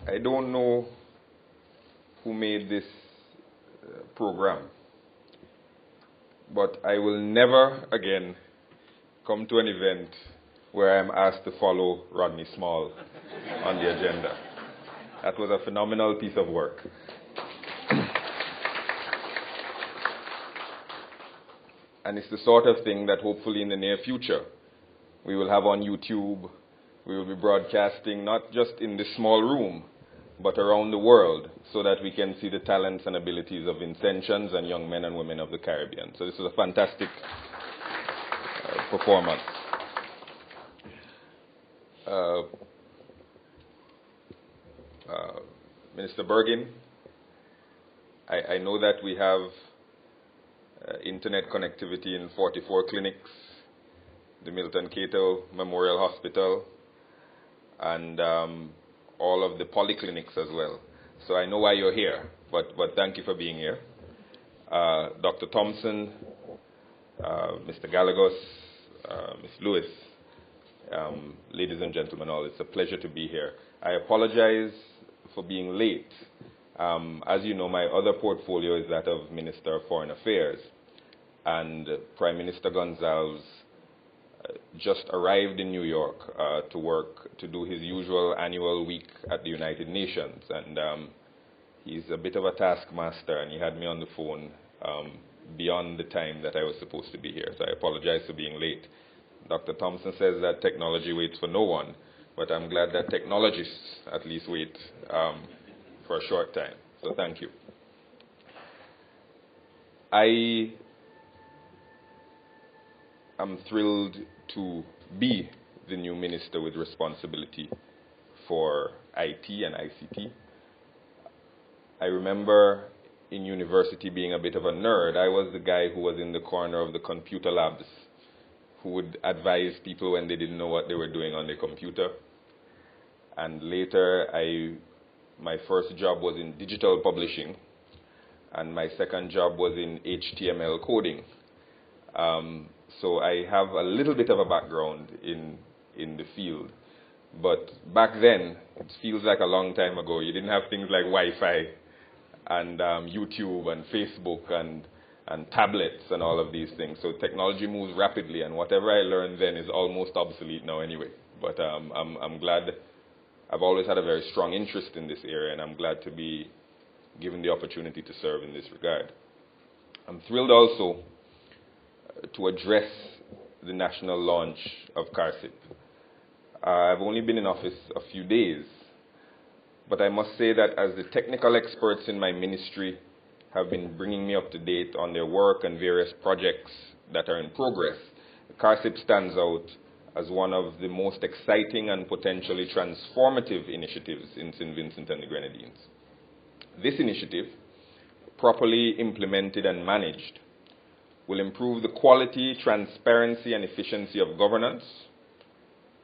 I don't know who made this program, but I will never again come to an event where I'm asked to follow Rodney Small on the agenda. That was a phenomenal piece of work. And it's the sort of thing that hopefully in the near future we will have on YouTube. We will be broadcasting not just in this small room, but around the world, so that we can see the talents and abilities of Vincentians and young men and women of the Caribbean. So this is a fantastic performance. Minister Bergin, I know that we have internet connectivity in 44 clinics, the Milton Cato Memorial Hospital, and all of the polyclinics as well. So I know why you're here, but thank you for being here. Dr. Thompson, Mr. Gallegos, Ms. Lewis, ladies and gentlemen all, it's a pleasure to be here. I apologize for being late. As you know, my other portfolio is that of Minister of Foreign Affairs, and Prime Minister Gonsalves just arrived in New York to do his usual annual week at the United Nations, and he's a bit of a taskmaster, and he had me on the phone beyond the time that I was supposed to be here, so I apologize for being late. Dr. Thompson says that technology waits for no one, but I'm glad that technologists at least wait for a short time, so thank you. I am thrilled to be the new minister with responsibility for IT and ICT. I remember in university being a bit of a nerd. I was the guy who was in the corner of the computer labs, who would advise people when they didn't know what they were doing on their computer. And later, my first job was in digital publishing, and my second job was in HTML coding. So I have a little bit of a background in the field. But back then, it feels like a long time ago. You didn't have things like Wi-Fi and YouTube and Facebook and tablets and all of these things. So technology moves rapidly, and whatever I learned then is almost obsolete now anyway. But I'm glad. I've always had a very strong interest in this area, and I'm glad to be given the opportunity to serve in this regard. I'm thrilled also to address the national launch of CARCIP. I've only been in office a few days, but I must say that as the technical experts in my ministry have been bringing me up to date on their work and various projects that are in progress, CARCIP stands out as one of the most exciting and potentially transformative initiatives in Saint Vincent and the Grenadines. This initiative, properly implemented and managed, will improve the quality, transparency, and efficiency of governance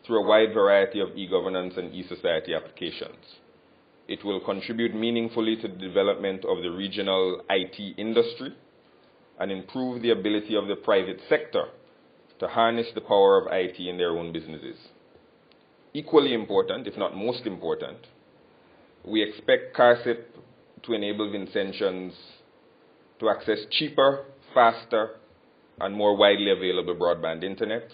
through a wide variety of e-governance and e-society applications. It will contribute meaningfully to the development of the regional IT industry and improve the ability of the private sector to harness the power of IT in their own businesses. Equally important, if not most important, we expect CARCIP to enable Vincentians to access cheaper, faster, and more widely available broadband internet,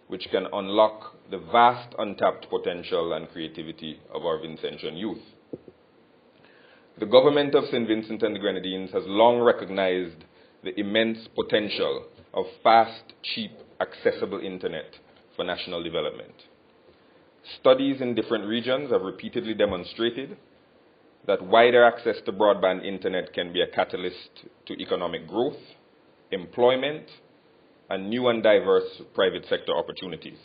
which can unlock the vast untapped potential and creativity of our Vincentian youth. The government of Saint Vincent and the Grenadines has long recognized the immense potential of fast, cheap, accessible internet for national development. Studies in different regions have repeatedly demonstrated that wider access to broadband internet can be a catalyst to economic growth, employment, and new and diverse private sector opportunities.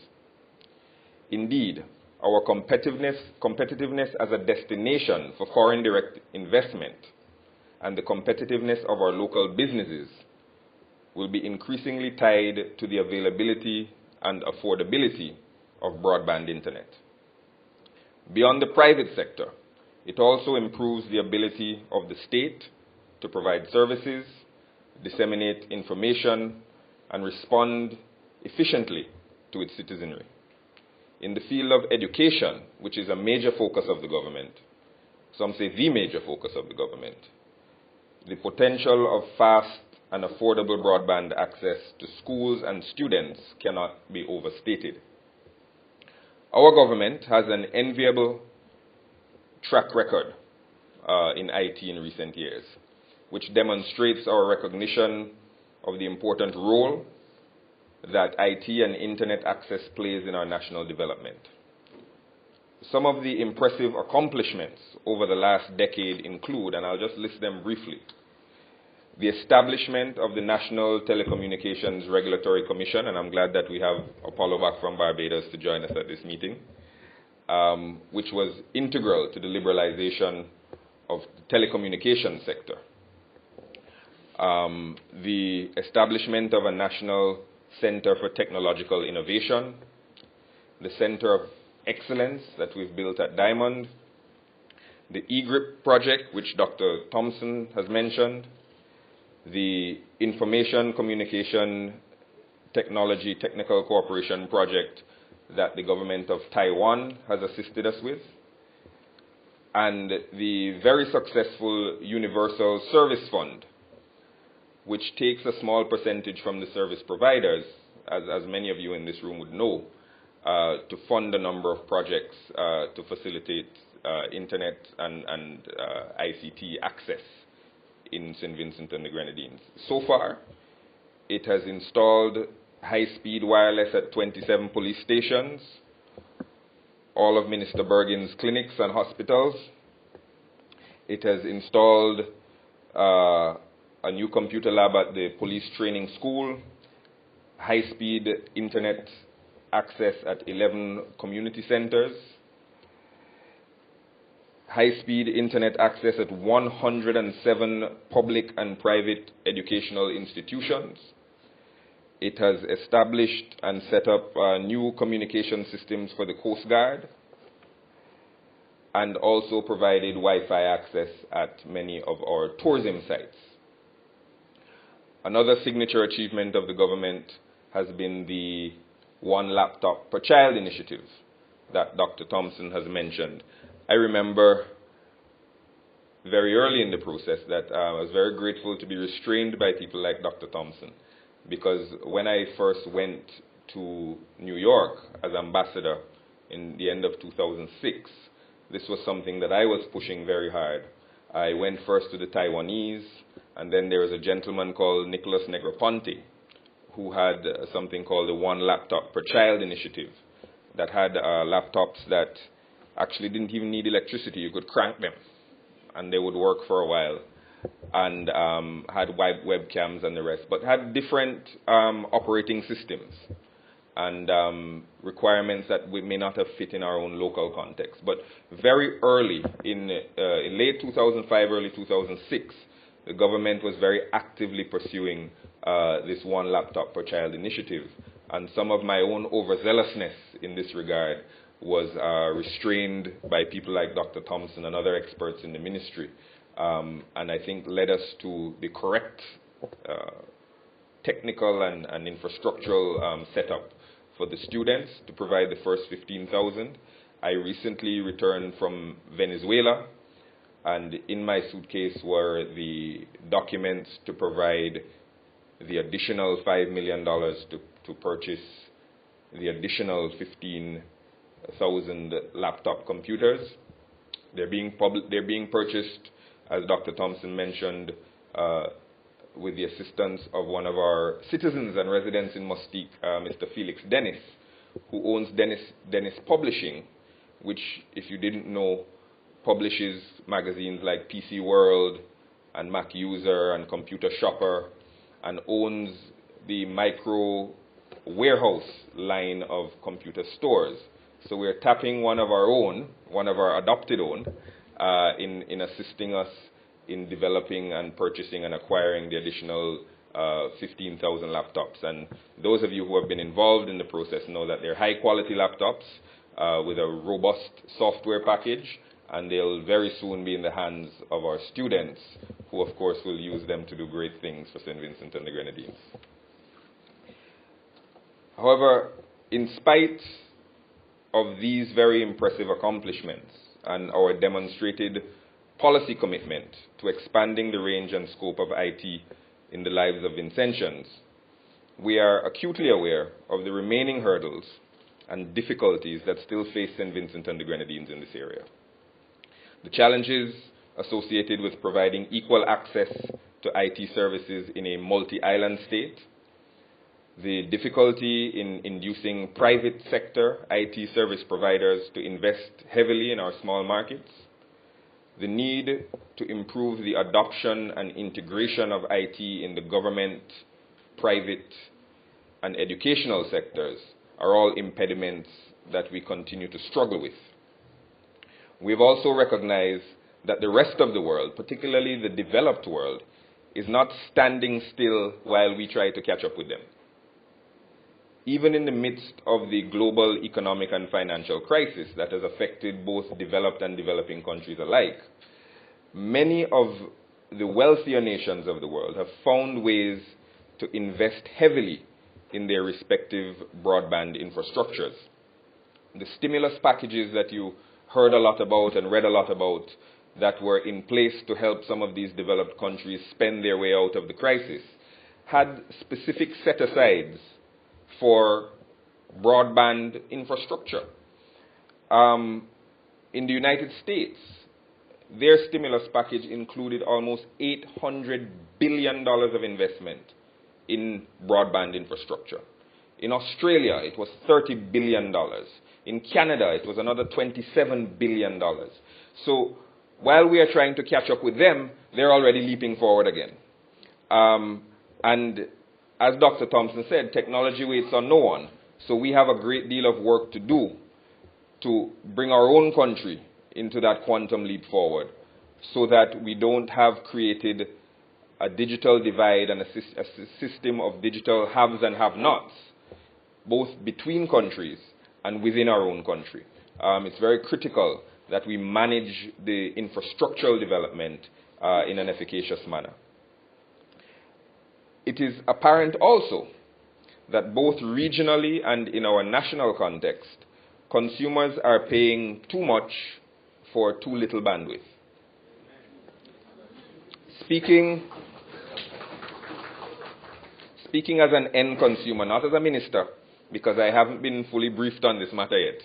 Indeed, our competitiveness as a destination for foreign direct investment and the competitiveness of our local businesses will be increasingly tied to the availability and affordability of broadband internet. Beyond the private sector, it also improves the ability of the state to provide services, disseminate information, and respond efficiently to its citizenry. In the field of education, which is a major focus of the government, some say the major focus of the government. The potential of fast and affordable broadband access to schools and students cannot be overstated. Our government has an enviable track record in IT in recent years, which demonstrates our recognition of the important role that IT and internet access plays in our national development. Some of the impressive accomplishments over the last decade include, and I'll just list them briefly, the establishment of the National Telecommunications Regulatory Commission, and I'm glad that we have Apollo back from Barbados to join us at this meeting, which was integral to the liberalization of the telecommunications sector. The establishment of a National Center for Technological Innovation, the Center of Excellence that we've built at Diamond, the eGRIP project, which Dr. Thompson has mentioned, the Information Communication Technology Technical Cooperation project that the government of Taiwan has assisted us with, and the very successful Universal Service Fund, which takes a small percentage from the service providers, as many of you in this room would know, to fund a number of projects to facilitate internet and ICT access in Saint Vincent and the Grenadines. So far, it has installed high-speed wireless at 27 police stations, all of Minister Bergen's clinics and hospitals. It has installed a new computer lab at the police training school, high-speed internet access at 11 community centers, high-speed internet access at 107 public and private educational institutions. It has established and set up new communication systems for the Coast Guard, and also provided Wi-Fi access at many of our tourism sites. Another signature achievement of the government has been the One Laptop Per Child initiative that Dr. Thompson has mentioned. I remember very early in the process that I was very grateful to be restrained by people like Dr. Thompson, because when I first went to New York as ambassador in the end of 2006, this was something that I was pushing very hard. I went first to the Taiwanese, and then there was a gentleman called Nicholas Negroponte who had something called the One Laptop Per Child initiative that had laptops that actually didn't even need electricity. You could crank them and they would work for a while, and had webcams and the rest, but had different operating systems and requirements that we may not have fit in our own local context. But very early, in late 2005, early 2006, the government was very actively pursuing this One Laptop Per Child initiative. And some of my own overzealousness in this regard was restrained by people like Dr. Thompson and other experts in the ministry. And I think led us to the correct technical and infrastructural setup for the students to provide the first 15,000. I recently returned from Venezuela, and in my suitcase were the documents to provide the additional $5 million to purchase the additional 15,000 laptop computers. They're being purchased, as Dr. Thompson mentioned, with the assistance of one of our citizens and residents in Mustique, Mr. Felix Dennis, who owns Dennis Publishing, which, if you didn't know, publishes magazines like PC World and Mac User and Computer Shopper, and owns the Micro Warehouse line of computer stores. So we're tapping one of our adopted own, in assisting us in developing and purchasing and acquiring the additional 15,000 laptops. And those of you who have been involved in the process know that they're high quality laptops with a robust software package, and they'll very soon be in the hands of our students, who of course will use them to do great things for Saint Vincent and the Grenadines. However, in spite of these very impressive accomplishments and our demonstrated policy commitment to expanding the range and scope of IT in the lives of Vincentians, we are acutely aware of the remaining hurdles and difficulties that still face St. Vincent and the Grenadines in this area. The challenges associated with providing equal access to IT services in a multi-island state, the difficulty in inducing private sector IT service providers to invest heavily in our small markets, the need to improve the adoption and integration of IT in the government, private, and educational sectors are all impediments that we continue to struggle with. We've also recognized that the rest of the world, particularly the developed world, is not standing still while we try to catch up with them. Even in the midst of the global economic and financial crisis that has affected both developed and developing countries alike, many of the wealthier nations of the world have found ways to invest heavily in their respective broadband infrastructures. The stimulus packages that you heard a lot about and read a lot about that were in place to help some of these developed countries spend their way out of the crisis had specific set-asides for broadband infrastructure. In the United States, their stimulus package included almost $800 billion of investment in broadband infrastructure. In Australia, it was $30 billion. In Canada, it was another $27 billion. So while we are trying to catch up with them, they're already leaping forward again. And as Dr. Thompson said, technology waits on no one. So we have a great deal of work to do to bring our own country into that quantum leap forward so that we don't have created a digital divide and a system of digital haves and have-nots, both between countries and within our own country. It's very critical that we manage the infrastructural development in an efficacious manner. It is apparent also that both regionally and in our national context, consumers are paying too much for too little bandwidth. Speaking as an end consumer, not as a minister, because I haven't been fully briefed on this matter yet,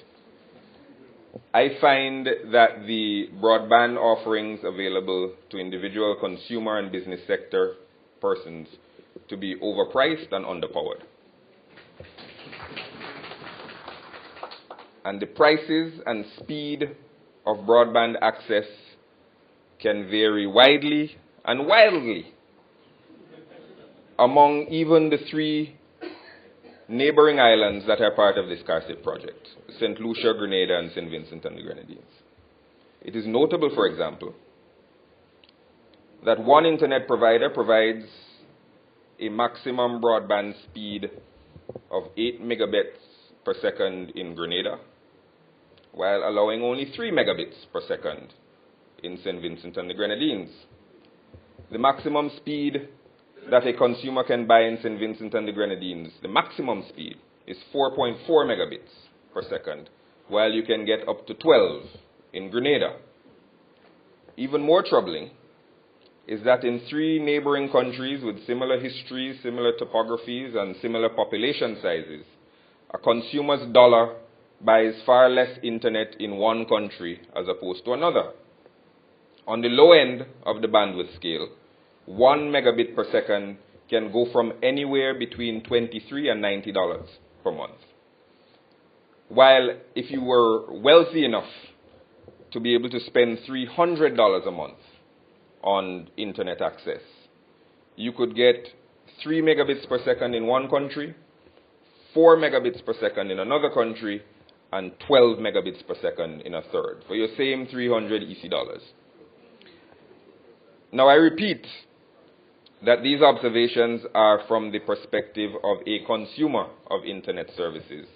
I find that the broadband offerings available to individual consumer and business sector persons to be overpriced and underpowered. And the prices and speed of broadband access can vary widely and wildly among even the 3 neighboring islands that are part of this CARCIP project, Saint Lucia, Grenada, and Saint Vincent and the Grenadines. It is notable, for example, that one internet provider provides a maximum broadband speed of 8 megabits per second in Grenada, while allowing only 3 megabits per second in Saint Vincent and the Grenadines. The maximum speed that a consumer can buy in Saint Vincent and the Grenadines, the maximum speed is 4.4 megabits per second, while you can get up to 12 in Grenada. Even more troubling is that in 3 neighboring countries with similar histories, similar topographies, and similar population sizes, a consumer's dollar buys far less internet in one country as opposed to another. On the low end of the bandwidth scale, 1 megabit per second can go from anywhere between $23 and $90 per month. While if you were wealthy enough to be able to spend $300 a month on internet access, you could get 3 megabits per second in one country, 4 megabits per second in another country, and 12 megabits per second in a third for your same 300 EC dollars. Now I repeat that these observations are from the perspective of a consumer of internet services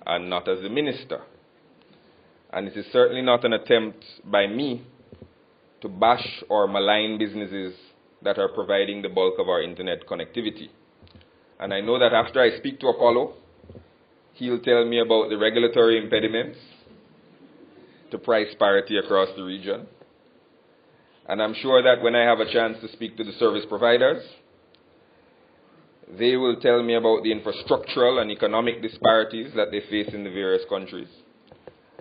and not as a minister. And it is certainly not an attempt by me to bash or malign businesses that are providing the bulk of our internet connectivity. And I know that after I speak to Apollo, he'll tell me about the regulatory impediments to price parity across the region. And I'm sure that when I have a chance to speak to the service providers, they will tell me about the infrastructural and economic disparities that they face in the various countries.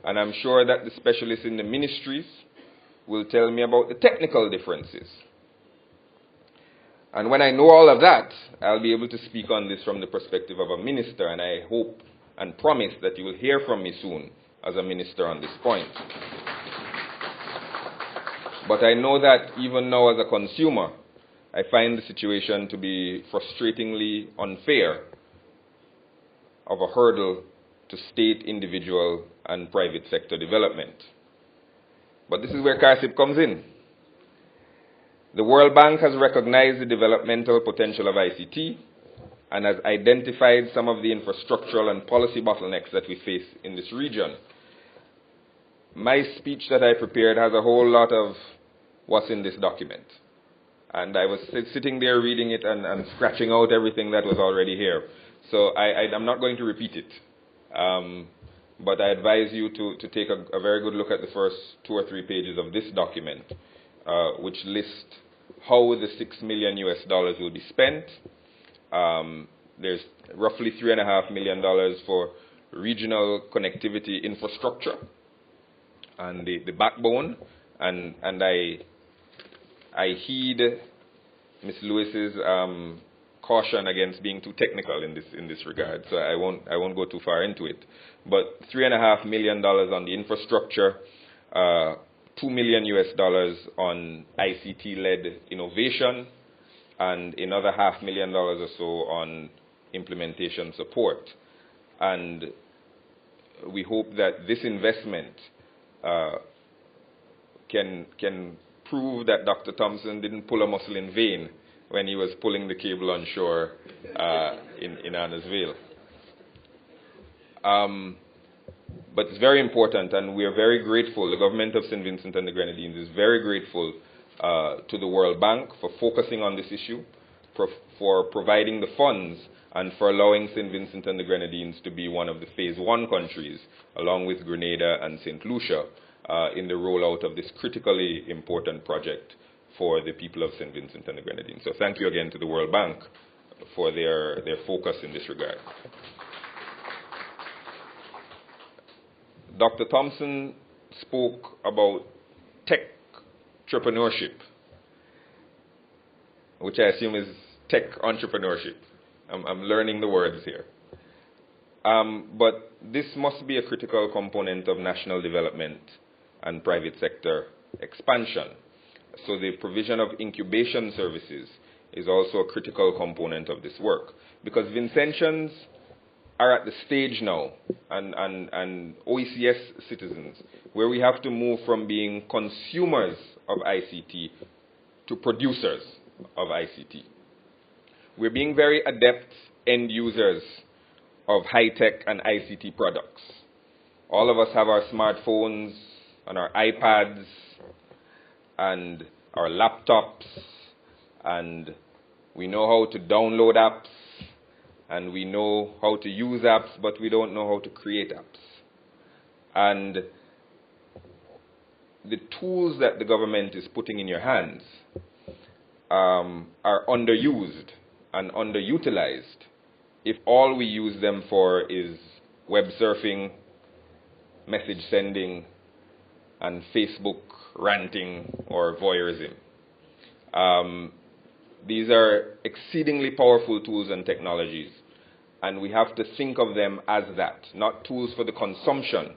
And I'm sure that the specialists in the ministries will tell me about the technical differences. And when I know all of that, I'll be able to speak on this from the perspective of a minister, and I hope and promise that you will hear from me soon as a minister on this point. But I know that even now as a consumer, I find the situation to be frustratingly unfair of a hurdle to state, individual, and private sector development. But this is where CARCIP comes in. The World Bank has recognized the developmental potential of ICT and has identified some of the infrastructural and policy bottlenecks that we face in this region. My speech that I prepared has a whole lot of what's in this document. And I was sitting there reading it and scratching out everything that was already here. So I'm not going to repeat it. But I advise you to take a very good look at the first 2 or 3 pages of this document, which lists how the $6 million will be spent. There's roughly $3.5 million for regional connectivity infrastructure and the backbone. And I heed Ms. Lewis's caution against being too technical in this regard, so I won't go too far into it. But $3.5 million on the infrastructure, $2 million on ICT-led innovation, and another $500,000 or so on implementation support. And we hope that this investment can prove that Dr. Thompson didn't pull a muscle in vain when he was pulling the cable on shore in Anna's Vale. But it's very important, and we are very grateful. The government of Saint Vincent and the Grenadines is very grateful to the World Bank for focusing on this issue, for providing the funds, and for allowing Saint Vincent and the Grenadines to be one of the Phase 1 countries, along with Grenada and Saint Lucia, in the rollout of this critically important project for the people of Saint Vincent and the Grenadines. So thank you again to the World Bank for their focus in this regard. Dr. Thompson spoke about tech entrepreneurship, which I assume is tech entrepreneurship. I'm learning the words here. But this must be a critical component of national development and private sector expansion. So the provision of incubation services is also a critical component of this work, because Vincentians are at the stage now, and OECS citizens, where we have to move from being consumers of ICT to producers of ICT. We're being very adept end users of high-tech and ICT products. All of us have our smartphones and our iPads and our laptops, and we know how to download apps, and we know how to use apps, but we don't know how to create apps. And the tools that the government is putting in your hands are underused and underutilized if all we use them for is web surfing, message sending, and Facebook ranting or voyeurism. These are exceedingly powerful tools and technologies, and we have to think of them as that, not tools for the consumption,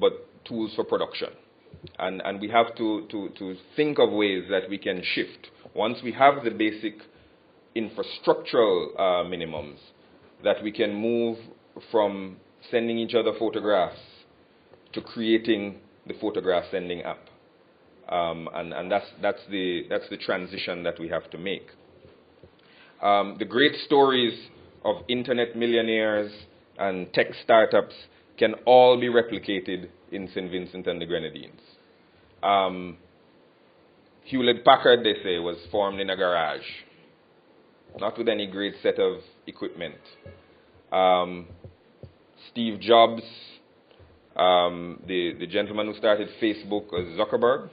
but tools for production. And we have to think of ways that we can shift. Once we have the basic infrastructural minimums, that we can move from sending each other photographs to creating the photograph sending app. And that's the transition that we have to make. The great stories of internet millionaires and tech startups can all be replicated in St. Vincent and the Grenadines. Hewlett-Packard, they say, was formed in a garage, not with any great set of equipment. Steve Jobs, the gentleman who started Facebook, was Zuckerberg.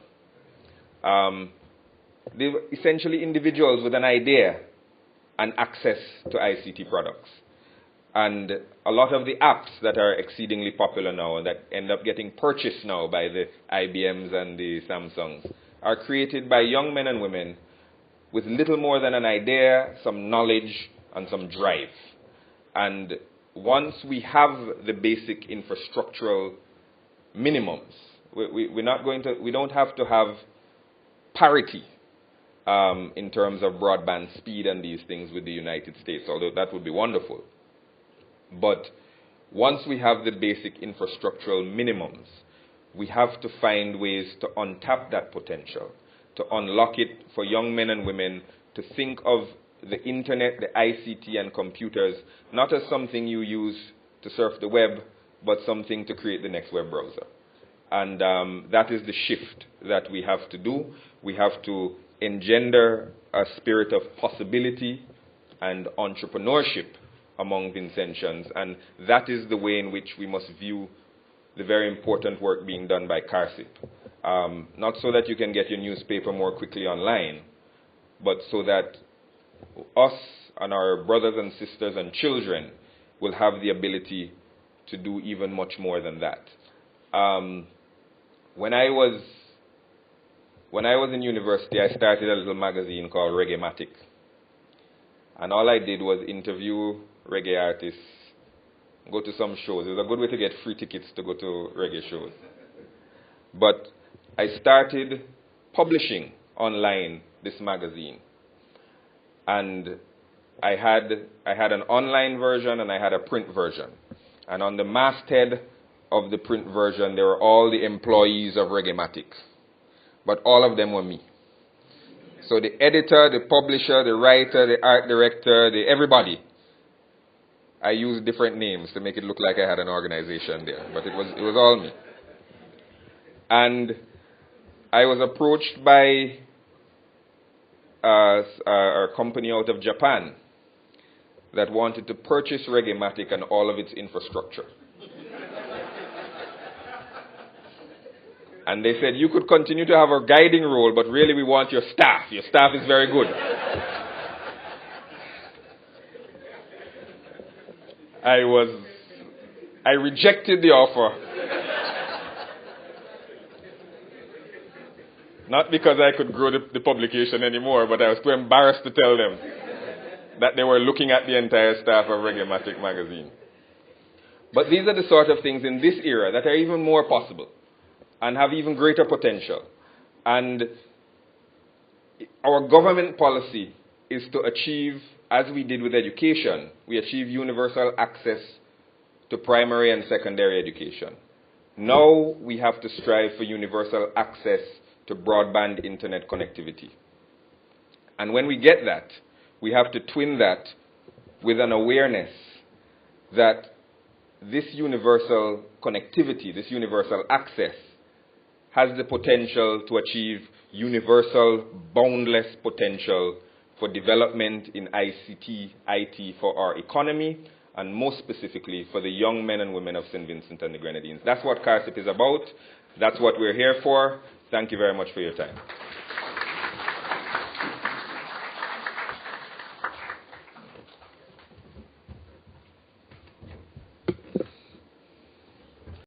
They were essentially individuals with an idea and access to ICT products. And a lot of the apps that are exceedingly popular now and that end up getting purchased now by the IBMs and the Samsungs are created by young men and women with little more than an idea, some knowledge, and some drive. And once we have the basic infrastructural minimums, we don't have to have parity in terms of broadband speed and these things with the United States, although that would be wonderful. But once we have the basic infrastructural minimums, we have to find ways to untap that potential, to unlock it for young men and women to think of the internet, the ICT and computers, not as something you use to surf the web, but something to create the next web browser. And that is the shift that we have to do. We have to engender a spirit of possibility and entrepreneurship among Vincentians, and that is the way in which we must view the very important work being done by CARCIP. Not so that you can get your newspaper more quickly online, but so that us and our brothers and sisters and children will have the ability to do even much more than that. When I was in university, I started a little magazine called Reggae-matic. And all I did was interview reggae artists, go to some shows. It was a good way to get free tickets to go to reggae shows. But I started publishing online this magazine. And I had an online version and I had a print version. And on the masthead of the print version, there were all the employees of Reggae-matic. But all of them were me. So the editor, the publisher, the writer, the art director, everybody. I used different names to make it look like I had an organization there, but it was all me. And I was approached by a company out of Japan that wanted to purchase Reggae-matic and all of its infrastructure. And they said, you could continue to have a guiding role, but really we want your staff. Your staff is very good. I rejected the offer. Not because I could grow the publication anymore, but I was too embarrassed to tell them that they were looking at the entire staff of Reggae-matic magazine. But these are the sort of things in this era that are even more possible and have even greater potential. And our government policy is to achieve, as we did with education, we achieve universal access to primary and secondary education. Now we have to strive for universal access to broadband internet connectivity. And when we get that, we have to twin that with an awareness that this universal connectivity, this universal access, has the potential to achieve universal, boundless potential for development in ICT, IT for our economy, and most specifically for the young men and women of Saint Vincent and the Grenadines. That's what CARCIP is about. That's what we're here for. Thank you very much for your time.